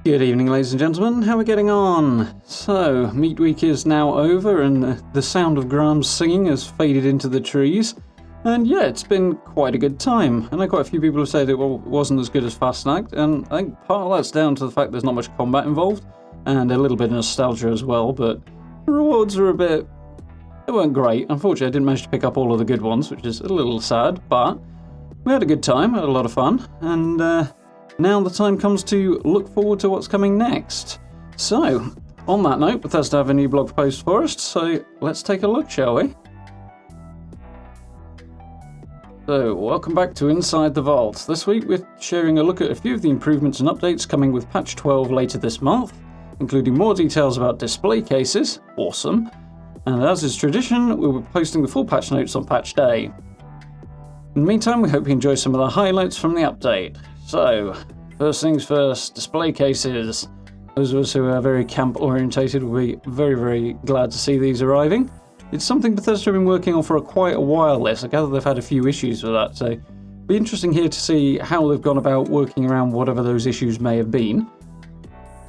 Good evening, ladies and gentlemen. How are we getting on? So, Meat Week is now over and the sound of Graham's singing has faded into the trees. And yeah, it's been quite a good time. I know quite a few people have said it wasn't as good as Fastnacht, and I think part of that's down to the fact there's not much combat involved, and a little bit of nostalgia as well, but the rewards are they weren't great. Unfortunately, I didn't manage to pick up all of the good ones, which is a little sad, but we had a good time, had a lot of fun, and now the time comes to look forward to what's coming next. So, on that note, Bethesda have a new blog post for us, so let's take a look, shall we? So, welcome back to Inside the Vault. This week we're sharing a look at a few of the improvements and updates coming with patch 12 later this month, including more details about display cases, awesome, and as is tradition, we'll be posting the full patch notes on patch day. In the meantime, we hope you enjoy some of the highlights from the update. So, first things first, display cases. Those of us who are very camp orientated will be very, very glad to see these arriving. It's something Bethesda have been working on for quite a while this. I gather they've had a few issues with that, so it'll be interesting here to see how they've gone about working around whatever those issues may have been.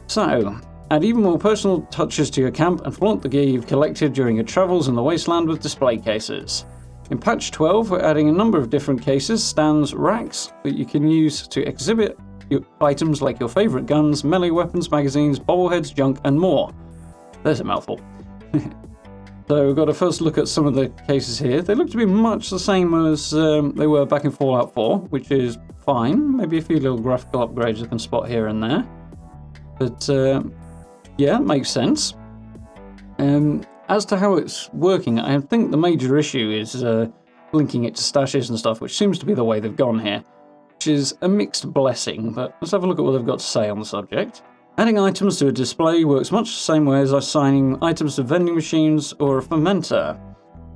So, add even more personal touches to your camp and flaunt the gear you've collected during your travels in the wasteland with display cases. In patch 12, we're adding a number of different cases, stands, racks that you can use to exhibit your items like your favourite guns, melee weapons, magazines, bobbleheads, junk, and more. There's a mouthful. So we've got a first look at some of the cases here. They look to be much the same as they were back in Fallout 4, which is fine. Maybe a few little graphical upgrades you can spot here and there. But yeah, it makes sense. As to how it's working, I think the major issue is linking it to stashes and stuff, which seems to be the way they've gone here, which is a mixed blessing, but let's have a look at what they've got to say on the subject. Adding items to a display works much the same way as assigning items to vending machines or a fermenter.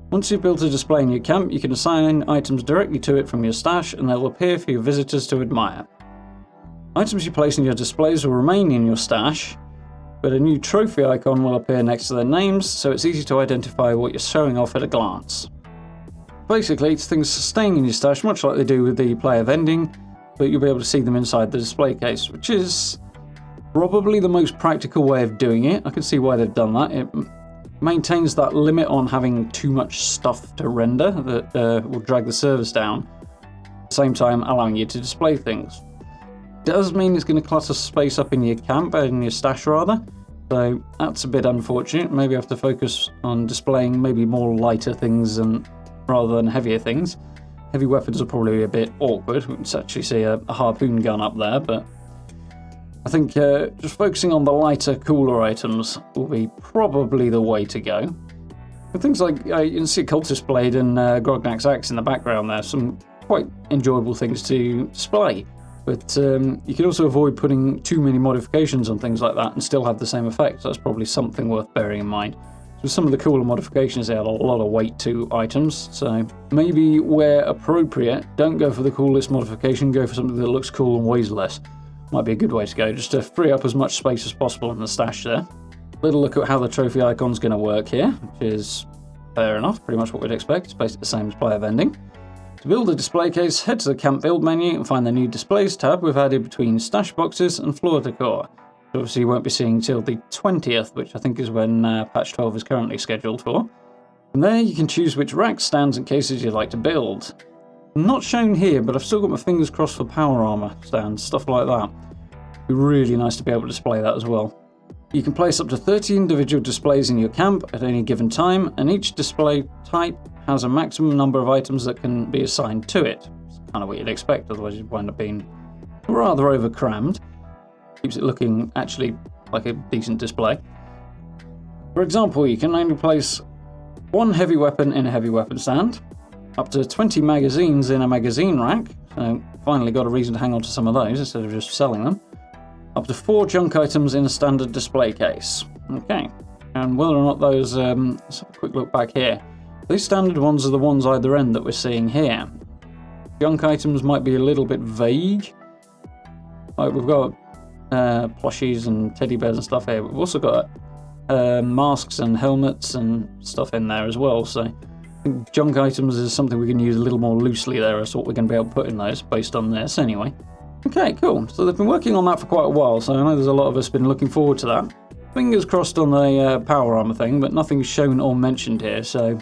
Once you've built a display in your camp, you can assign items directly to it from your stash and they'll appear for your visitors to admire. Items you place in your displays will remain in your stash, but a new trophy icon will appear next to their names, so it's easy to identify what you're showing off at a glance. Basically, it's things staying in your stash, much like they do with the player vending, but you'll be able to see them inside the display case, which is probably the most practical way of doing it. I can see why they've done that. It maintains that limit on having too much stuff to render that will drag the servers down, at the same time allowing you to display things. Does mean it's going to clutter space up in your camp, in your stash rather, so that's a bit unfortunate. Maybe I have to focus on displaying maybe more lighter things rather than heavier things. Heavy weapons are probably a bit awkward. We can actually see a harpoon gun up there, but I think just focusing on the lighter, cooler items will be probably the way to go. With things like, you can see a cultist blade and Grognak's axe in the background there, some quite enjoyable things to display. But you can also avoid putting too many modifications on things like that and still have the same effect. So that's probably something worth bearing in mind. So some of the cooler modifications, they add a lot of weight to items. So maybe where appropriate, don't go for the coolest modification, go for something that looks cool and weighs less. Might be a good way to go, just to free up as much space as possible in the stash there. Little look at how the trophy icon's going to work here, which is fair enough, pretty much what we'd expect. It's basically the same as player vending. To build a display case, head to the camp build menu and find the new displays tab we've added between stash boxes and floor decor. Obviously you won't be seeing till the 20th, which I think is when patch 12 is currently scheduled for. From there you can choose which racks, stands and cases you'd like to build. Not shown here, but I've still got my fingers crossed for power armor stands, stuff like that. It'd be really nice to be able to display that as well. You can place up to 30 individual displays in your camp at any given time, and each display type has a maximum number of items that can be assigned to it. It's kind of what you'd expect, otherwise you'd wind up being rather over-crammed. Keeps it looking actually like a decent display. For example, you can only place one heavy weapon in a heavy weapon stand, up to 20 magazines in a magazine rack, so finally got a reason to hang on to some of those instead of just selling them, up to 4 junk items in a standard display case. Okay, and whether or not those, let's have a quick look back here. These standard ones are the ones either end that we're seeing here. Junk items might be a little bit vague. Like we've got plushies and teddy bears and stuff here. We've also got masks and helmets and stuff in there as well. So I think junk items is something we can use a little more loosely there as to what we're going to be able to put in those based on this anyway. Okay, cool. So they've been working on that for quite a while, so I know there's a lot of us been looking forward to that. Fingers crossed on the power armor thing, but nothing's shown or mentioned here, so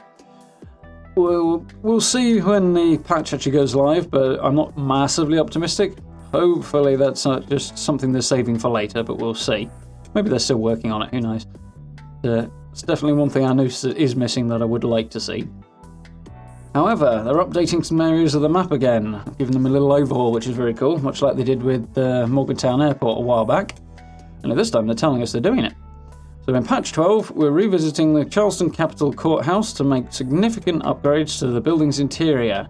we'll see when the patch actually goes live, but I'm not massively optimistic. Hopefully that's not just something they're saving for later, but we'll see. Maybe they're still working on it, who knows. It's definitely one thing I noticed that is missing that I would like to see. However, they're updating some areas of the map again, giving them a little overhaul, which is very cool, much like they did with Morgantown Airport a while back. And this time they're telling us they're doing it. So in patch 12, we're revisiting the Charleston Capitol Courthouse to make significant upgrades to the building's interior.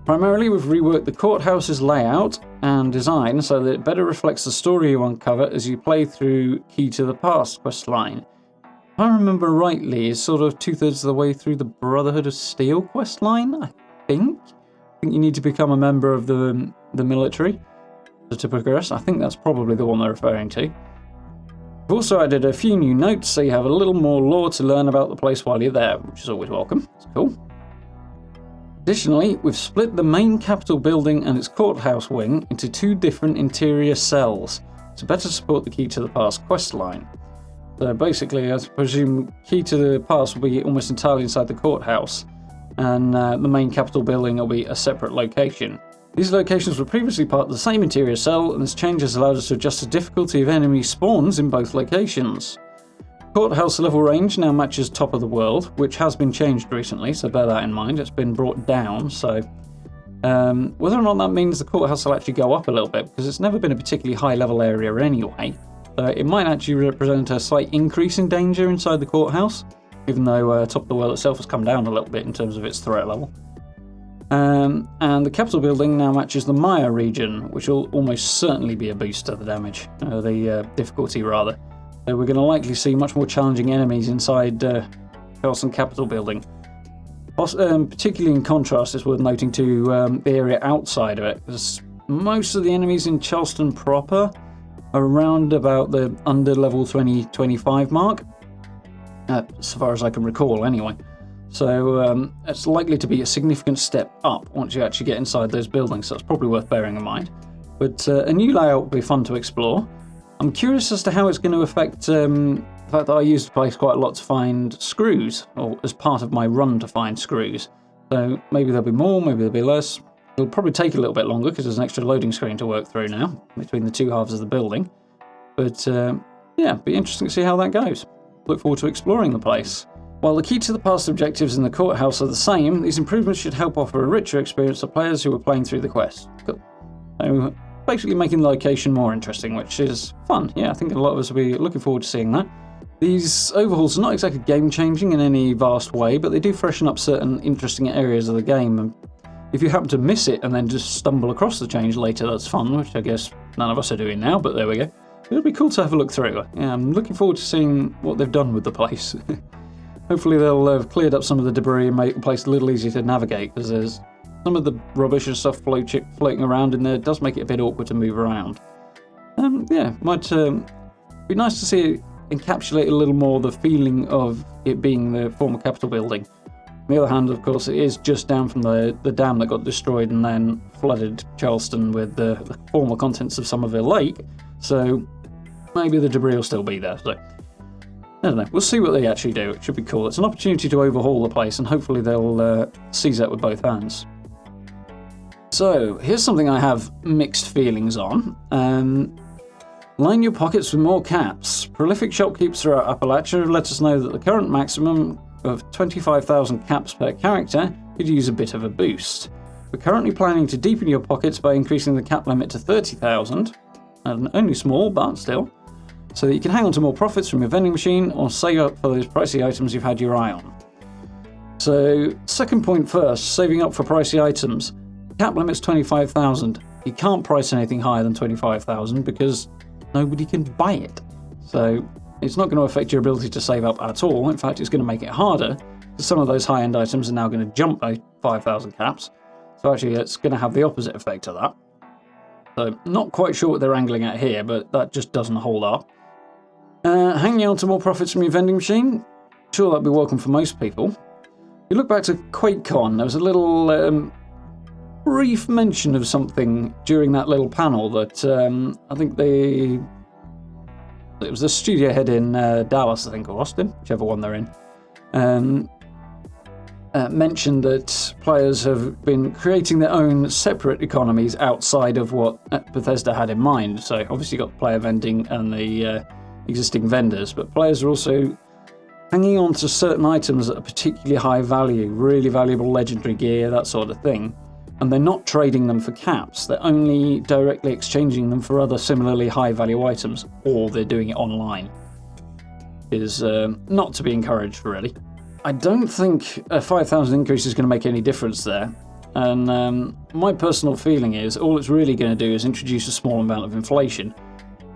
Primarily, we've reworked the courthouse's layout and design so that it better reflects the story you uncover as you play through Key to the Past questline. If I remember rightly, it's sort of 2/3 of the way through the Brotherhood of Steel questline, I think. I think you need to become a member of the military to progress. I think that's probably the one they're referring to. We've also added a few new notes so you have a little more lore to learn about the place while you're there, which is always welcome. It's cool. Additionally, we've split the main Capitol building and its courthouse wing into 2 different interior cells to better support the Key to the Past questline. So basically, I presume Key to the Past will be almost entirely inside the courthouse, and the main Capitol building will be a separate location. These locations were previously part of the same interior cell, and this change has allowed us to adjust the difficulty of enemy spawns in both locations. Courthouse level range now matches Top of the World, which has been changed recently, so bear that in mind. It's been brought down, so whether or not that means the courthouse will actually go up a little bit, because it's never been a particularly high level area anyway. It might actually represent a slight increase in danger inside the courthouse, even though Top of the World itself has come down a little bit in terms of its threat level. And the Capitol building now matches the Maya region, which will almost certainly be a boost to the damage, the difficulty rather. So we're going to likely see much more challenging enemies inside Charleston Capitol building. Particularly in contrast, it's worth noting to the area outside of it, because most of the enemies in Charleston proper around about the under level 20-25 mark, as far as I can recall anyway. So it's likely to be a significant step up once you actually get inside those buildings, so it's probably worth bearing in mind. But a new layout will be fun to explore. I'm curious as to how it's going to affect the fact that I use the place quite a lot to find screws, or as part of my run to find screws. So maybe there'll be more, maybe there'll be less. It'll probably take a little bit longer because there's an extra loading screen to work through now between the 2 halves of the building. But yeah, be interesting to see how that goes. Look forward to exploring the place. While the Key to the Past objectives in the courthouse are the same, these improvements should help offer a richer experience to players who are playing through the quest. Cool. So basically making the location more interesting, which is fun. Yeah, I think a lot of us will be looking forward to seeing that. These overhauls are not exactly game-changing in any vast way, but they do freshen up certain interesting areas of the game. And if you happen to miss it and then just stumble across the change later, that's fun, which I guess none of us are doing now, but there we go. It'll be cool to have a look through. Yeah, I'm looking forward to seeing what they've done with the place. Hopefully they'll have cleared up some of the debris and make the place a little easier to navigate, because there's some of the rubbish and stuff floating around in there. It does make it a bit awkward to move around. Yeah, might be nice to see it encapsulate a little more the feeling of it being the former Capitol building. On the other hand, of course, it is just down from the dam that got destroyed and then flooded Charleston with the former contents of Somerville Lake, so maybe the debris will still be there. So I don't know, we'll see what they actually do. It should be cool. It's an opportunity to overhaul the place, and hopefully they'll seize that with both hands. So here's something I have mixed feelings on. Line your pockets with more caps. Prolific shopkeepers throughout Appalachia have let us know that the current maximum of 25,000 caps per character could use a bit of a boost. We're currently planning to deepen your pockets by increasing the cap limit to 30,000, and only small, but still, so that you can hang on to more profits from your vending machine or save up for those pricey items you've had your eye on. So, second point first, saving up for pricey items. Cap limit's 25,000. You can't price anything higher than 25,000 because nobody can buy it. So it's not going to affect your ability to save up at all. In fact, it's going to make it harder, because some of those high-end items are now going to jump by 5,000 caps. So actually it's going to have the opposite effect of that. So not quite sure what they're angling at here, but that just doesn't hold up. Hanging on to more profits from your vending machine? Sure, that'd be welcome for most people. If you look back to QuakeCon, there was a little brief mention of something during that little panel that I think it was the studio head in Dallas, I think, or Austin, whichever one they're in, mentioned that players have been creating their own separate economies outside of what Bethesda had in mind. So obviously you've got player vending and the existing vendors, but players are also hanging on to certain items that are particularly high value, really valuable legendary gear, that sort of thing. And they're not trading them for caps, they're only directly exchanging them for other similarly high value items, or they're doing it online. It is not to be encouraged, really. I don't think a 5,000 increase is going to make any difference there. And my personal feeling is all it's really going to do is introduce a small amount of inflation.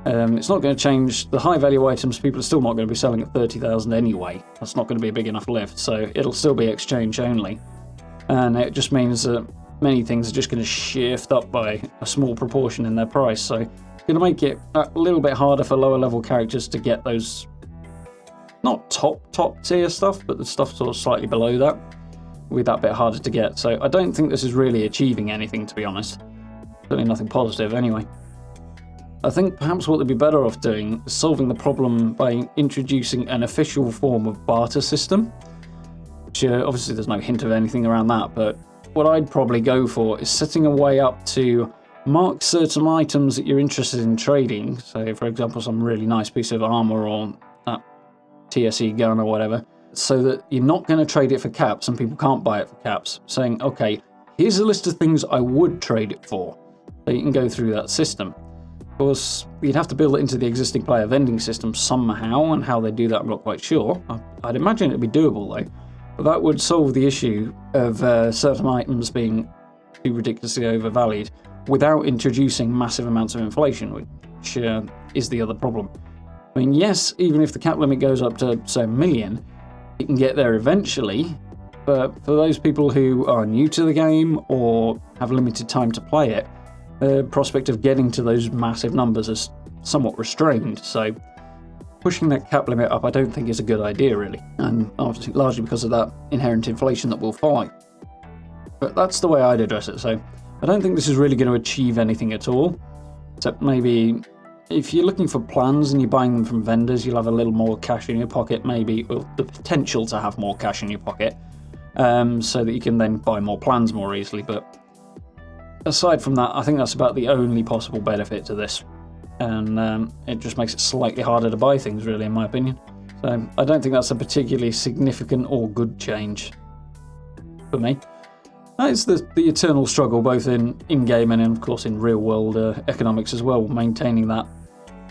It's not going to change the high value items. People are still not going to be selling at 30,000 anyway. That's not going to be a big enough lift, so it'll still be exchange only. And it just means that many things are just going to shift up by a small proportion in their price. So it's going to make it a little bit harder for lower level characters to get those, not top tier stuff, but the stuff sort of slightly below that, with that bit harder to get. So I don't think this is really achieving anything, to be honest. Certainly nothing positive anyway. I think perhaps what they'd be better off doing is solving the problem by introducing an official form of barter system, which obviously there's no hint of anything around that, but what I'd probably go for is setting a way up to mark certain items that you're interested in trading. So, for example, some really nice piece of armor or that TSE gun or whatever, so that you're not going to trade it for caps and people can't buy it for caps. Saying, okay, here's a list of things I would trade it for. So you can go through that system. Of course, you'd have to build it into the existing player vending system somehow, and how they do that I'm not quite sure. I'd imagine it'd be doable though. But that would solve the issue of certain items being too ridiculously overvalued without introducing massive amounts of inflation, which is the other problem. I mean, yes, even if the cap limit goes up to, say, 1 million, it can get there eventually, but for those people who are new to the game or have limited time to play it, the prospect of getting to those massive numbers is somewhat restrained, so pushing that cap limit up I don't think is a good idea, really, and obviously largely because of that inherent inflation that will follow. But that's the way I'd address it, so I don't think this is really going to achieve anything at all, except maybe if you're looking for plans and you're buying them from vendors, you'll have a little more cash in your pocket, maybe, or the potential to have more cash in your pocket, so that you can then buy more plans more easily. But aside from that, I think that's about the only possible benefit to this. And it just makes it slightly harder to buy things, really, in my opinion. So I don't think that's a particularly significant or good change for me. That is the eternal struggle, both in-game and, of course, in real-world economics as well, maintaining the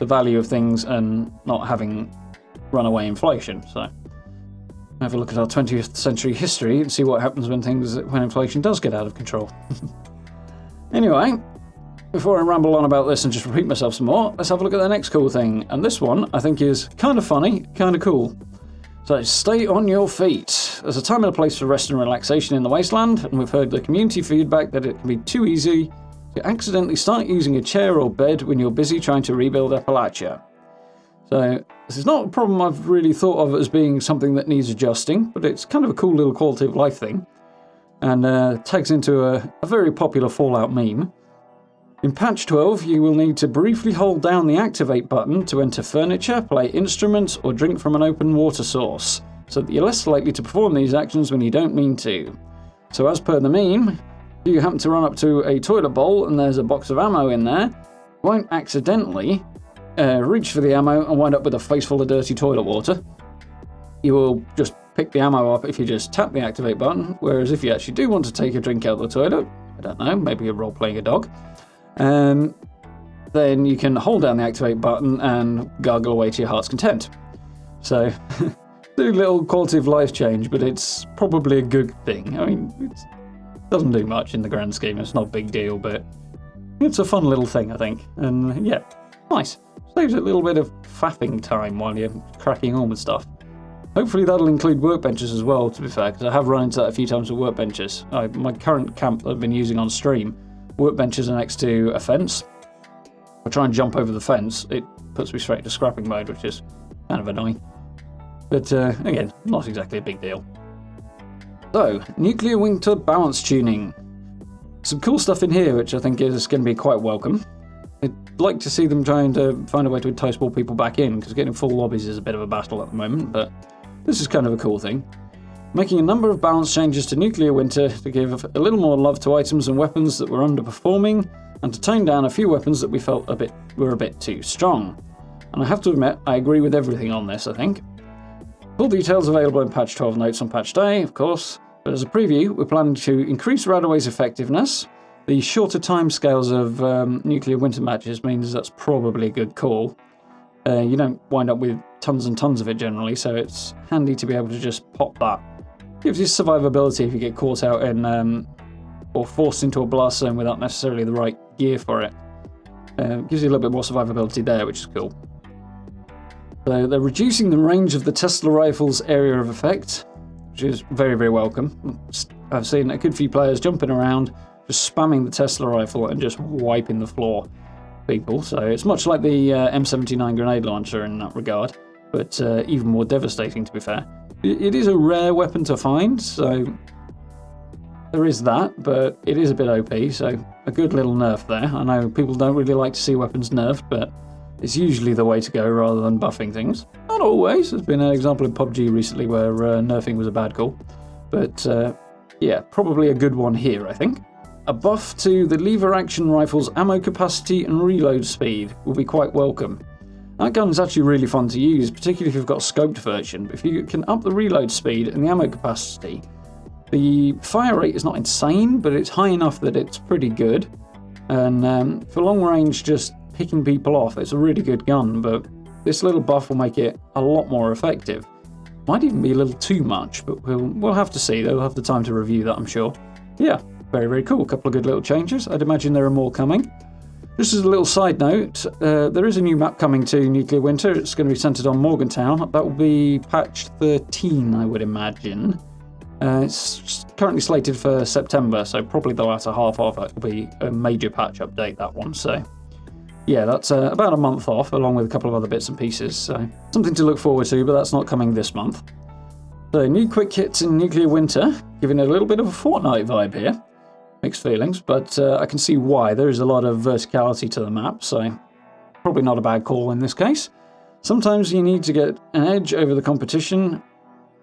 value of things and not having runaway inflation. So have a look at our 20th century history and see what happens when inflation does get out of control. Anyway, before I ramble on about this and just repeat myself some more, let's have a look at the next cool thing. And this one, I think, is kind of funny, kind of cool. So, stay on your feet. There's a time and a place for rest and relaxation in the Wasteland, and we've heard the community feedback that it can be too easy to accidentally start using a chair or bed when you're busy trying to rebuild Appalachia. So, this is not a problem I've really thought of as being something that needs adjusting, but it's kind of a cool little quality of life thing, and tags into a very popular Fallout meme. In patch 12, you will need to briefly hold down the activate button to enter furniture, play instruments, or drink from an open water source, so that you're less likely to perform these actions when you don't mean to. So as per the meme, if you happen to run up to a toilet bowl and there's a box of ammo in there, you won't accidentally reach for the ammo and wind up with a face full of dirty toilet water. You will just pick the ammo up if you just tap the activate button, whereas if you actually do want to take a drink out of the toilet, I don't know, maybe you're role-playing a dog, then you can hold down the activate button and gargle away to your heart's content. So, do a little quality of life change, but it's probably a good thing. I mean, it doesn't do much in the grand scheme, it's not a big deal, but it's a fun little thing, I think. And yeah, nice. Saves a little bit of faffing time while you're cracking on with stuff. Hopefully that'll include workbenches as well, to be fair, because I have run into that a few times with workbenches. My current camp that I've been using on stream, workbenches are next to a fence. If I try and jump over the fence, it puts me straight into scrapping mode, which is kind of annoying. But again, not exactly a big deal. So, nuclear winter balance tuning. Some cool stuff in here, which I think is going to be quite welcome. I'd like to see them trying to find a way to entice more people back in, because getting full lobbies is a bit of a battle at the moment, but this is kind of a cool thing. Making a number of balance changes to Nuclear Winter to give a little more love to items and weapons that were underperforming, and to tone down a few weapons that we felt were a bit too strong. And I have to admit, I agree with everything on this, I think. Full details available in patch 12 notes on patch day, of course, but as a preview, we're planning to increase Radaway's effectiveness. The shorter timescales of Nuclear Winter matches means that's probably a good call. You don't wind up with tons and tons of it generally, so it's handy to be able to just pop that. Gives you survivability if you get caught out in or forced into a blast zone without necessarily the right gear for it. Gives you a little bit more survivability there, which is cool. So they're reducing the range of the Tesla rifle's area of effect, which is very, very welcome. I've seen a good few players jumping around, just spamming the Tesla rifle and just wiping the floor people. So it's much like the M79 grenade launcher in that regard, but even more devastating, to be fair. It is a rare weapon to find, so there is that, but it is a bit OP, so a good little nerf there. I know people don't really like to see weapons nerfed, but it's usually the way to go rather than buffing things. Not always. There's been an example in PUBG recently where nerfing was a bad call, but yeah, probably a good one here, I think. A buff to the lever action rifle's ammo capacity and reload speed will be quite welcome. That gun's actually really fun to use, particularly if you've got a scoped version, but if you can up the reload speed and the ammo capacity, the fire rate is not insane, but it's high enough that it's pretty good. And for long range, just picking people off, it's a really good gun, but this little buff will make it a lot more effective. Might even be a little too much, but we'll have to see. They'll have the time to review that, I'm sure. Yeah, very, very cool. A couple of good little changes. I'd imagine there are more coming. Just as a little side note, there is a new map coming to Nuclear Winter. It's going to be centered on Morgantown. That will be patch 13, I would imagine. It's currently slated for September, so probably the latter half of it will be a major patch update, that one. So yeah, that's about a month off, along with a couple of other bits and pieces. So something to look forward to, but that's not coming this month. So new quick hits in Nuclear Winter, giving it a little bit of a Fortnite vibe here. Mixed feelings, but I can see why. There is a lot of verticality to the map, so probably not a bad call in this case. Sometimes you need to get an edge over the competition.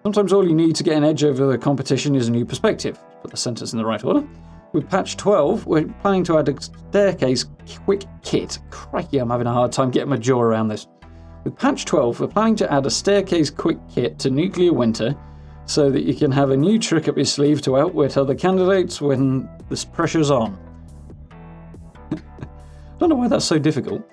Sometimes all you need to get an edge over the competition is a new perspective. Put the sentence in the right order. With patch 12, we're planning to add a staircase quick kit. Crikey, I'm having a hard time getting my jaw around this. With patch 12, we're planning to add a staircase quick kit to Nuclear Winter so that you can have a new trick up your sleeve to outwit other candidates when the pressure's on. I don't know why that's so difficult.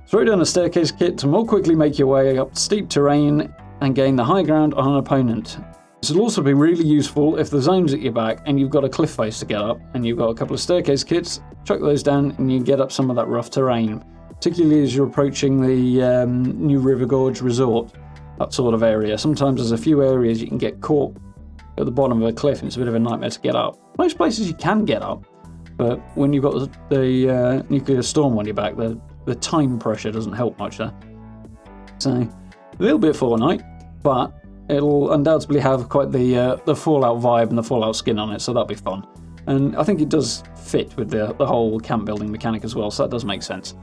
Throw down a staircase kit to more quickly make your way up steep terrain and gain the high ground on an opponent. This will also be really useful if the zone's at your back and you've got a cliff face to get up and you've got a couple of staircase kits, chuck those down and you get up some of that rough terrain, particularly as you're approaching the New River Gorge Resort, that sort of area. Sometimes there's a few areas you can get caught at the bottom of a cliff and it's a bit of a nightmare to get up. Most places you can get up, but when you've got the nuclear storm on your back, the time pressure doesn't help much there. So, a little bit Fortnite, but it'll undoubtedly have quite the Fallout vibe and the Fallout skin on it, so that'll be fun. And I think it does fit with the whole camp building mechanic as well, so that does make sense.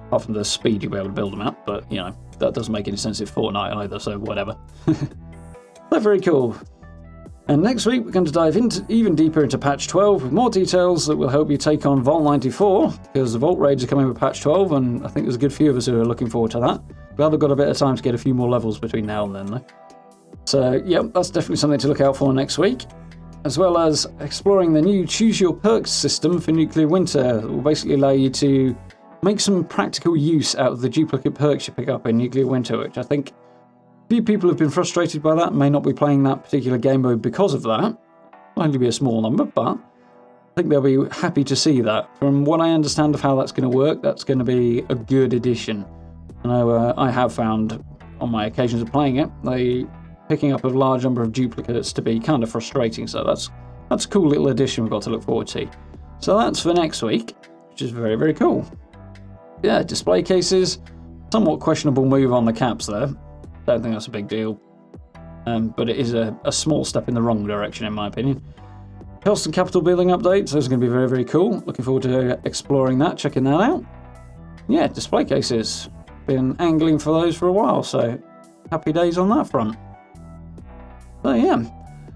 Apart from the speed you'll be able to build them at, but, you know, that doesn't make any sense in Fortnite either, so whatever. They're very cool. And next week, we're going to dive even deeper into patch 12 with more details that will help you take on Vault 94, because the Vault raids are coming with patch 12, and I think there's a good few of us who are looking forward to that. Glad I've got a bit of time to get a few more levels between now and then, though. So, yeah, that's definitely something to look out for next week, as well as exploring the new Choose Your Perks system for Nuclear Winter that will basically allow you to make some practical use out of the duplicate perks you pick up in Nuclear Winter, which I think a few people have been frustrated by that, may not be playing that particular game mode because of that. Might only be a small number, but I think they'll be happy to see that. From what I understand of how that's going to work, that's going to be a good addition. I know I have found on my occasions of playing it, picking up a large number of duplicates to be kind of frustrating, so that's a cool little addition we've got to look forward to. So that's for next week, which is very, very cool. Yeah, display cases, somewhat questionable move on the caps there. Don't think that's a big deal, but it is a small step in the wrong direction in my opinion. Cost and capital building updates. Those are going to be very, very cool. Looking forward to exploring that, checking that out. Yeah, display cases. Been angling for those for a while, so happy days on that front. So yeah,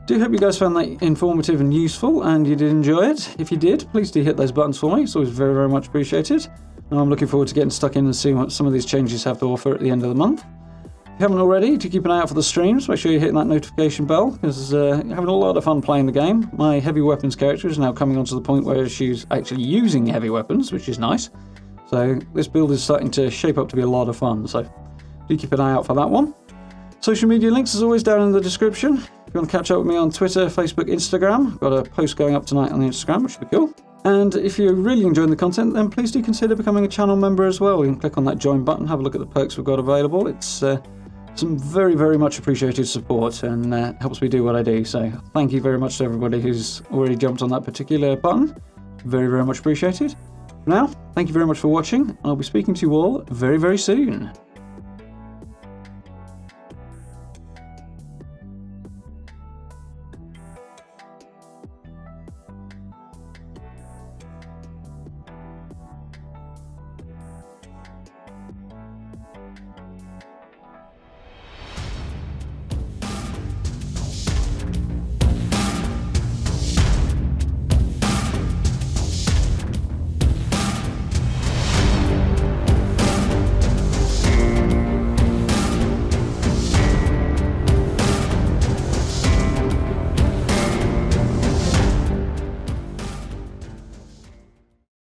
do hope you guys found that informative and useful and you did enjoy it. If you did, please do hit those buttons for me. It's always very, very much appreciated. And I'm looking forward to getting stuck in and seeing what some of these changes have to offer at the end of the month. If you haven't already, do keep an eye out for the streams. Make sure you're hitting that notification bell because having a lot of fun playing the game. My heavy weapons character is now coming on to the point where she's actually using heavy weapons, which is nice. So this build is starting to shape up to be a lot of fun. So do keep an eye out for that one. Social media links, as always, down in the description. If you want to catch up with me on Twitter, Facebook, Instagram, got a post going up tonight on the Instagram, which would be cool. And if you're really enjoying the content, then please do consider becoming a channel member as well. You can click on that join button, have a look at the perks we've got available. It's some very, very much appreciated support and helps me do what I do. So thank you very much to everybody who's already jumped on that particular button. Very, very much appreciated. For now, thank you very much for watching. I'll be speaking to you all very, very soon.